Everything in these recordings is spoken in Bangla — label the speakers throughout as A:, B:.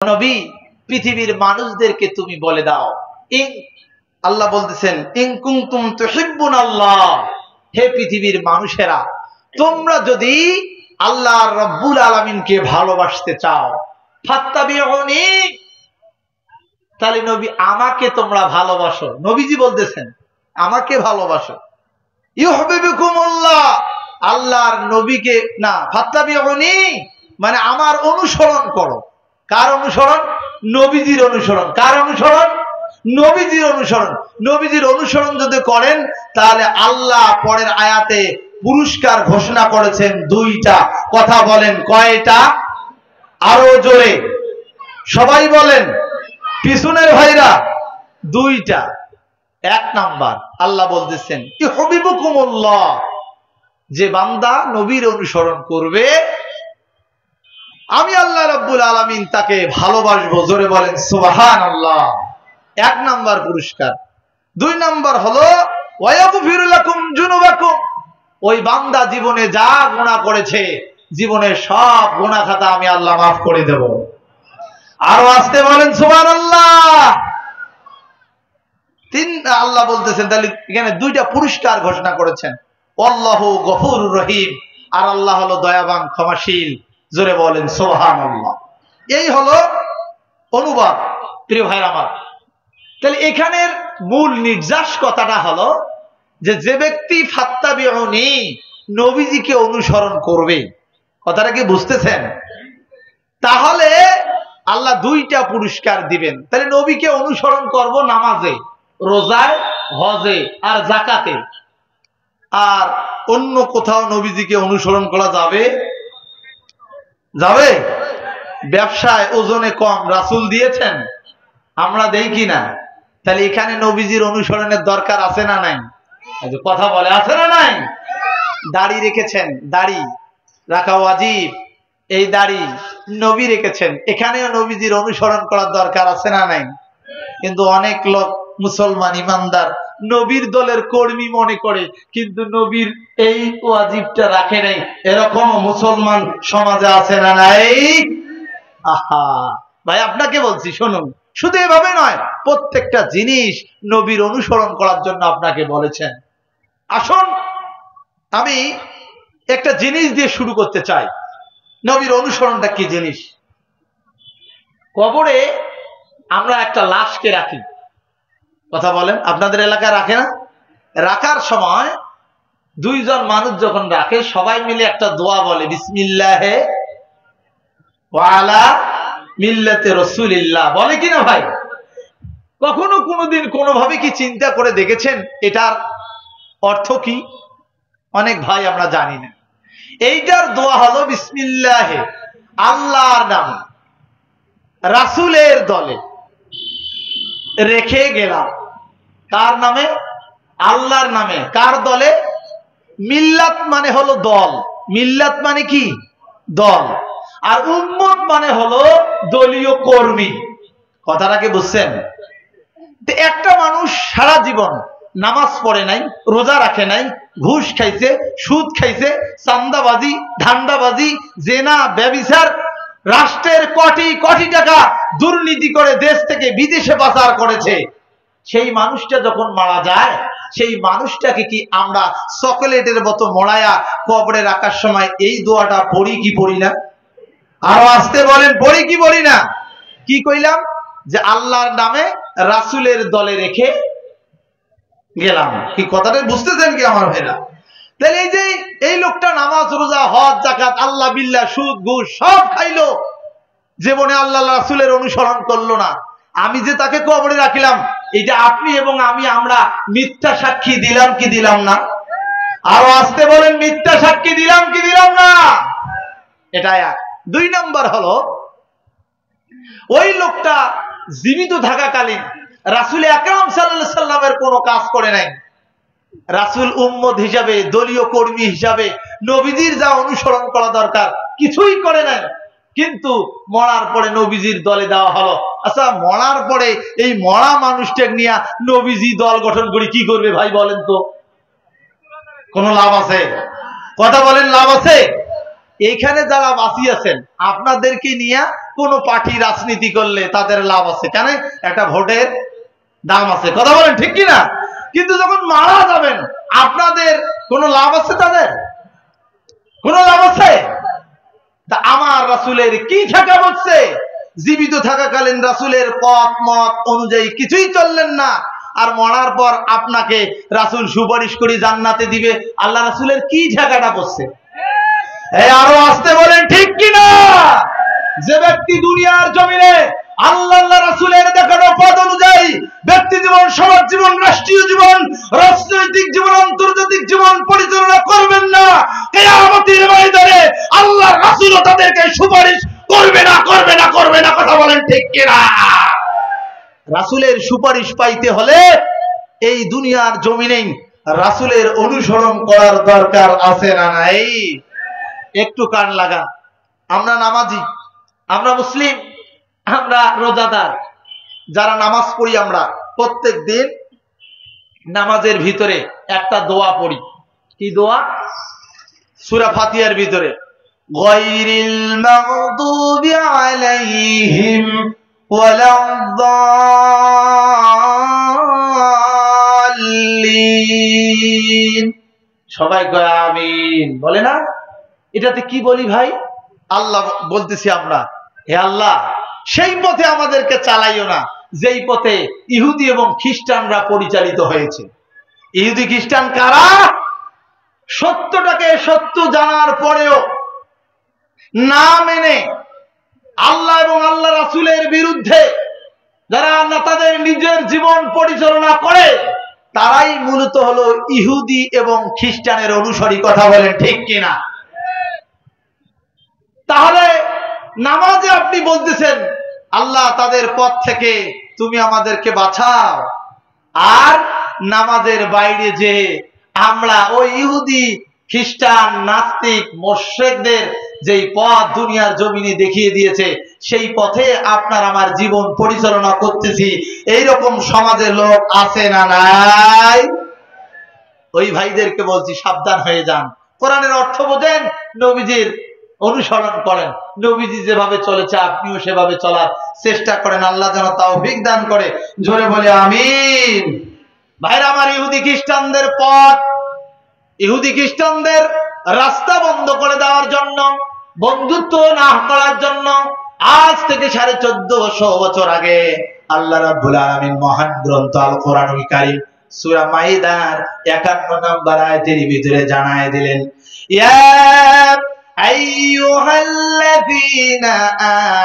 A: নবী পৃথিবীর মানুষদেরকে তুমি বলে দাও, আল্লাহ বলতেছেন ইন কুনতুম তুহিব্বুনাল্লাহ, হে পৃথিবীর মানুষেরা তোমরা যদি আল্লাহ রাব্বুল আলামিনকে ভালোবাসতে চাও, ফাত্তাবিউনি, তাহলে নবী আমাকে তোমরা ভালোবাসো। নবীজি বলতেছেন আমাকে ভালোবাসো। ইউহিব্বুকুমুল্লাহ, আল্লাহর নবীকে না, ফাত্তাবিউনি মানে আমার অনুসরণ করো। কার অনুসরণ? নবীজির অনুসরণ। কার অনুসরণ? নবীজির অনুসরণ। নবীজির অনুসরণ যদি করেন তাহলে আল্লাহ পরের আয়াতে পুরস্কার ঘোষণা করেছেন দুইটা। কথা বলেন কয়টা? আরো জোরে সবাই বলেন, পিছনের ভাইরা। দুইটা। এক নাম্বার আল্লাহ বলতেছেন ইউহিব্বুকুমুল্লাহ, যে বান্দা নবীর অনুসরণ করবে আমি আল্লাহ রাব্বুল আলামিন তাকে ভালোবাসবো। জোরে বলেন সুবহানাল্লাহ। এক নাম্বার পুরস্কার। দুই নাম্বার হলো ওয়ায়াগফিরু লাকুম যুনুবাকুম, ওই বান্দা জীবনে যা গুনাহ করেছে জীবনের সব গুনাহ খাতা আমি আল্লাহ মাফ করে দেব। আরো আসতে বলেন সুবহানাল্লাহ। তিন আল্লাহ বলতেছেন, তাহলে এখানে দুইটা পুরস্কার ঘোষণা করেছেন। আল্লাহু গফুরুর রহিম, আর আল্লাহ হলো দয়াবান ক্ষমাশীল। জোরে বলেন সুবহানাল্লাহ। এই হলো অনুবাদ। প্রিয় ভাইরা আমার, তাহলে এখানের মূল নির্যাস কথাটা হলো যে ব্যক্তি ফাত্তাবিউনি নবীজিকে অনুসরণ করবে, কথাটা কি বুঝতেছেন? তাহলে আল্লাহ দুইটা পুরস্কার দিবেন। তাহলে নবীকে অনুসরণ করব নামাজে, রোজায়, হজে আর যাকাতে। আর অন্য কোথাও নবীজিকে অনুসরণ করা যাবে? যাবে? ব্যবসায় ওজনে কম রাসূল দিয়েছেন, আমরা দেই কিনা? তাহলে এখানে নবীজির অনুসরণের দরকার আছে না নাই? কথা বলে আছে না নাই? দাড়ি রেখেছেন, দাড়ি রাখা ওয়াজিব, এই দাড়ি নবী রেখেছেন, এখানেও নবীজির অনুসরণ করার দরকার আছে না নাই? কিন্তু অনেক লোক মুসলমান ইমানদার নবীর দলের কর্মী মনে করে, কিন্তু নবীর এই ওয়াজিবটা রাখে নাই, এরকম মুসলমান সমাজে আছে না নাই? আহা ভাই, আপনাকে বলছি শুনুন, শুধু এভাবে নয়, প্রত্যেকটা জিনিস নবীর অনুসরণ করার জন্য আপনাকে বলেছেন। আসুন আমি একটা জিনিস দিয়ে শুরু করতে চাই। নবীর অনুসরণটা কি জিনিস? কবরে আমরা একটা লাশকে রাখি, কথা বলেন, আপনাদের এলাকায় রাখে না? রাখার সময় দুইজন মানুষ যখন রাখে সবাই মিলে একটা দোয়া বলে, বিসমিল্লাহে ওয়া আলা মিল্লাতে রাসূলিল্লাহ, বলে কিনা ভাই? কখনো কোনোদিন কোনোভাবে কি চিন্তা করে দেখেছেন এটার অর্থ কি? অনেক ভাই আমরা জানি না। এইটার দোয়া হলো বিসমিল্লাহে, আল্লাহর নামে রাসূলের দলে রেখে গেলাম। কার নামে? আল্লাহর নামে। কার দলে? মিল্লাত মানে হলো দল, মিল্লাত মানে কি? দল। আর উম্মত মানে হলো দলীয় কর্মী। কথাটাকে বুঝছেন? একটা মানুষ সারা জীবন নামাজ পড়ে নাই, রোজা রাখে নাই, ঘুষ খাইছে, সুদ খাইছে, চাঁদাবাজি, ধান্দাবাজি, জেনা, ব্যভিচার, রাষ্ট্রের কোটি কোটি টাকা দুর্নীতি করে দেশ থেকে বিদেশে পাচার করেছে, সেই মানুষটা যখন মারা যায়, সেই মানুষটাকে কি আমরা চকোলেটের মতো মোড়ায়া কবরে রাখার সময় এই দোয়াটা পড়ি কি পড়ি না? আরো আসতে বলেন, পড়ি কি পড়ি না? কি কইলাম? যে আল্লাহর নামে রাসূলের দলে রেখে গেলাম। কি কথাটা বুঝতেছেন কি আমার ভাইরা? তাহলে এই যে এই লোকটা নামাজ, রোজা, হজ, যাকাত, আল্লাহ বিল্লাহ, সুদ ঘুষ সব খাইলো, জীবনে আল্লাহ রাসূলের অনুসরণ করলো না, আমি যে তাকে কবরে রাখিলাম, এটা আপনি এবং আমি আমরা মিথ্যা সাক্ষী দিলাম কি দিলাম না? আরো আসতে বলেন, মিথ্যা সাক্ষী দিলাম কি দিলাম না? এটা এক। দুই নাম্বার হলো ওই লোকটা জীবিত থাকাকালীন রাসূল আকরাম সাল্লাল্লাহু আলাইহি সাল্লামের কোনো কাজ করে নাই। রাসূল উম্মত হিসাবে, দলীয় কর্মী হিসাবে নবীজির যা অনুসরণ করা দরকার কিছুই করে নাই, কিন্তু মরার পরে নবীজির দলে দেওয়া হলো। আচ্ছা, মরার পরে এই মরা মানুষটাকে নিয়ে নবীজি দল গঠন করে কি করবে ভাই বলেন তো? কোনো লাভ আছে? কথা বলেন, লাভ আছে? এইখানে যারা বাঁচি আছেন আপনাদেরকে নিয়ে কোন পার্টি রাজনীতি করলে তাদের লাভ আছে, কেন? একটা ভোটের দাম আছে, কথা বলেন ঠিক কিনা? কিন্তু যখন মারা যাবেন আপনাদের কোনো লাভ আছে? তাদের কোনো লাভ আছে? তা আমার রাসূলের কি ঠেকা বলছে? জীবিত থাকাকালীন রাসূলের পথ মত অনুযায়ী কিছুই চললেন না, আর মরার পর আপনাকে রাসূল সুপারিশ করে জান্নাতে দিবে, আল্লাহ রাসূলের কি ঠেকাটা বলছে? এই আরো আসতে বলেন ঠিক কিনা? যে ব্যক্তি দুনিয়ার জমিনে আল্লাহ রাসূলের দেখানো পথ অনুযায়ী ব্যক্তি জীবন, সমাজ জীবন, রাষ্ট্রীয় জীবন, রাজনৈতিক জীবন, আন্তর্জাতিক জীবন পরিচালনা করবেন না, কিয়ামতের ময়দানে আল্লাহর রাসূল তাদেরকে সুপারিশ করবে না, করবে না, করবে না, কথা বলেন ঠিক কিনা? রাসূলের সুপারিশ পাইতে হলে এই দুনিয়ার জমিনেই রাসূলের অনুসরণ করার দরকার আছে না নাই? একটু কান লাগা। আমরা নামাজি, আমরা মুসলিম, আমরা রোজাদার, যারা নামাজ পড়ি আমরা প্রত্যেক দিন নামাজের ভিতরে একটা দোয়া পড়ি। কি দোয়া? সূরা ফাতিহার ভিতরে গায়রিল মাগদুবি আলাইহিম ওয়ালাদ-দাল্লিন। সবাই কয় আমিন, বলে না? এটাতে কি বলি ভাই? আল্লাহ বলতেছি আমরা, হে আল্লাহ সেই পথে আমাদেরকে চালাইও না যেই পথে ইহুদি এবং খ্রিস্টানরা পরিচালিত হয়েছে। ইহুদি খ্রিস্টান কারা? সত্যটাকে সত্য জানার পরেও না মেনে আল্লাহ এবং আল্লাহ রাসূলের বিরুদ্ধে যারা তাদের নিজের জীবন পরিচালনা করে, তারাই মূলত হলো ইহুদি এবং খ্রিস্টানের অনুসারী, কথা বলেন ঠিক কিনা? তাহলে নামাজে আপনি বলতেছেন আল্লাহ তাদের পথ থেকে তুমি আমাদেরকে বাঁচাও, আর নামাজের বাইরে যে আমরা ওই ইহুদি খ্রিস্টান নাস্তিক মুশরিকদের যেই পথ দুনিয়ার জমিনে দেখিয়ে দিয়েছে সেই পথে আপনার আমার জীবন পরিচালনা করতেছি, এইরকম সমাজের লোক আছে না নাই? ওই ভাইদেরকে বলছি সাবধান হয়ে যান, কোরআনের অর্থ বোঝেন, নবীজির অনুসরণ করেন, নবীজি যেভাবে চলেছে আপনিও সেভাবে চলার চেষ্টা করেন। আল্লাহ যেন তৌফিক দান করে, জোরে বলে আমিন। ভাইরা আমার, ইহুদি খ্রিস্টানদের পথ, ইহুদি খ্রিস্টানদের রাস্তা বন্ধ করে দেওয়ার জন্য, বন্ধুত্ব না করার জন্য আজ থেকে 1450 বছর আগে আল্লাহ রাব্বুল আলামিন মহান গ্রন্থ আল কোরআনুল কারীম সূরা মাইদার 51 নম্বর আয়াতের ভিতরে জানায় দিলেন, ইয়া আইয়ুহাল্লাযীনা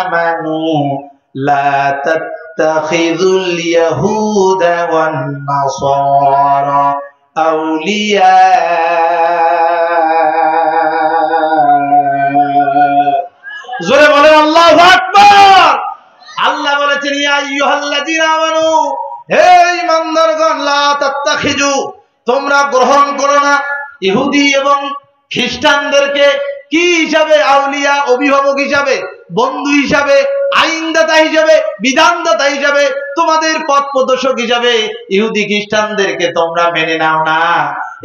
A: আমানু লা তাত্তাখিযুল ইয়াহুদা ওয়ান নাসারা আউলিয়া। জোরে বলেন আল্লাহু আকবার। আল্লাহ বলেছেন, ইয়া আইয়ুহাল্লাযীনা আমানু, হে ঈমানদারগণ, লা তাত্তাখিযু, তোমরা গ্রহণ করো না ইহুদি এবং খ্রিস্টানদেরকে কি হিসাবে? আউলিয়া, অভিভাবক হিসাবে, বন্ধু হিসাবে, আইনদাতা হিসাবে, বিধানদাতা হিসাবে, তোমাদের পথ প্রদর্শক হিসাবে ইহুদি খ্রিস্টানদেরকে তোমরা মেনে নাও না।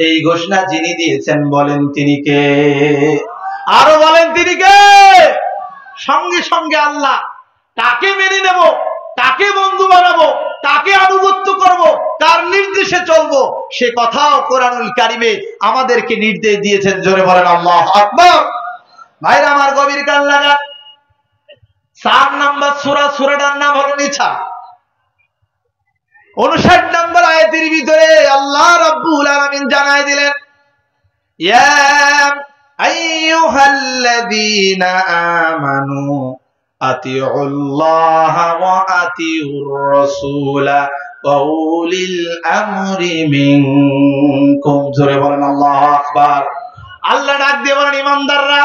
A: এই ঘোষণা যিনি দিয়েছেন বলেন তিনি কে? আরো বলেন তিনি কে? সঙ্গে সঙ্গে আল্লাহ কাকে মেনে নেব, কাকে বন্ধু বানাবো, কাকে আনুগত্য করব, কার নির্দেশে চলবো, সে কথাও কোরআনুল কারীমে আমাদেরকে নির্দেশ দিয়েছেন। জোরে বলেন আল্লাহু আকবার। ভাইরা আমার, গভীর কান লাগান। 4 নম্বর সূরা, সূরাটার নাম হলো নিছা। 59 নম্বর আয়াতের ভিতরে আল্লাহ রাব্বুল আলামিন জানায় দিলেন, ইয়া আইয়ুহাল্লাযীনা আমানু আতিউল্লাহ ওয়া আতিউর রাসূলা ওয়া উলিল আমরি মিনকুম। জোরে বলেন আল্লাহু আকবার। আল্লাহ ডাক দিয়ে বলেন, ঈমানদাররা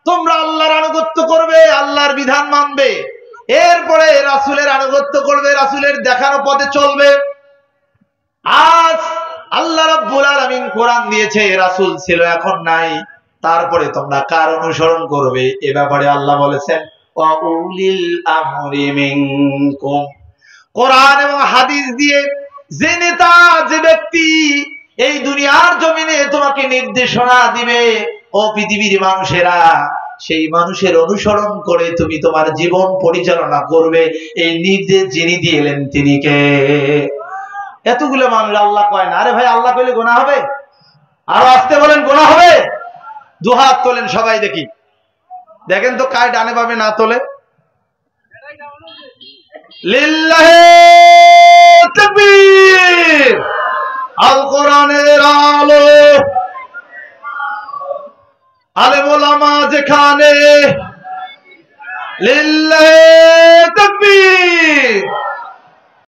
A: তোমরা আল্লাহর আনুগত্য করবে, আল্লাহর বিধান মানবে, এরপরে রাসূলের আনুগত্য করবে, রাসূলের দেখানো পথে চলবে। আজ আল্লাহ রাব্বুল আলামিন কোরআন দিয়েছে, রাসূল ছিল এখন নাই, তারপরে তোমরা কার অনুসরণ করবে? এ ব্যাপারে আল্লাহ বলেছেন, ওয়া উলিল আমরি মিনকুম। কোরআন এবং হাদিস দিয়ে যে নেতা, যে ব্যক্তি এই দুনিয়ার জমিনে তোমাকে নির্দেশনা দিবে, ও পৃথিবীর মানুষেরা সেই মানুষের অনুসরণ করে তুমি তোমার জীবন পরিচালনা করবে। এই নির্দেশ যিনি দিলেন তিনি কে? এতগুলো মানুষ আল্লাহ কয় না। আরে ভাই, আল্লাহ কইলে গুনাহ হবে? আরো আসতে বলেন, গুনাহ হবে? দুহাত তোলেন সবাই দেখি, দেখেন তো কায় ডানে বামে না তোলে। লিল্লাহি তাকবীর। আল কোরআনের আলো, আলেম ওলামা যেখানে, লিল্লাহি তাকবীর।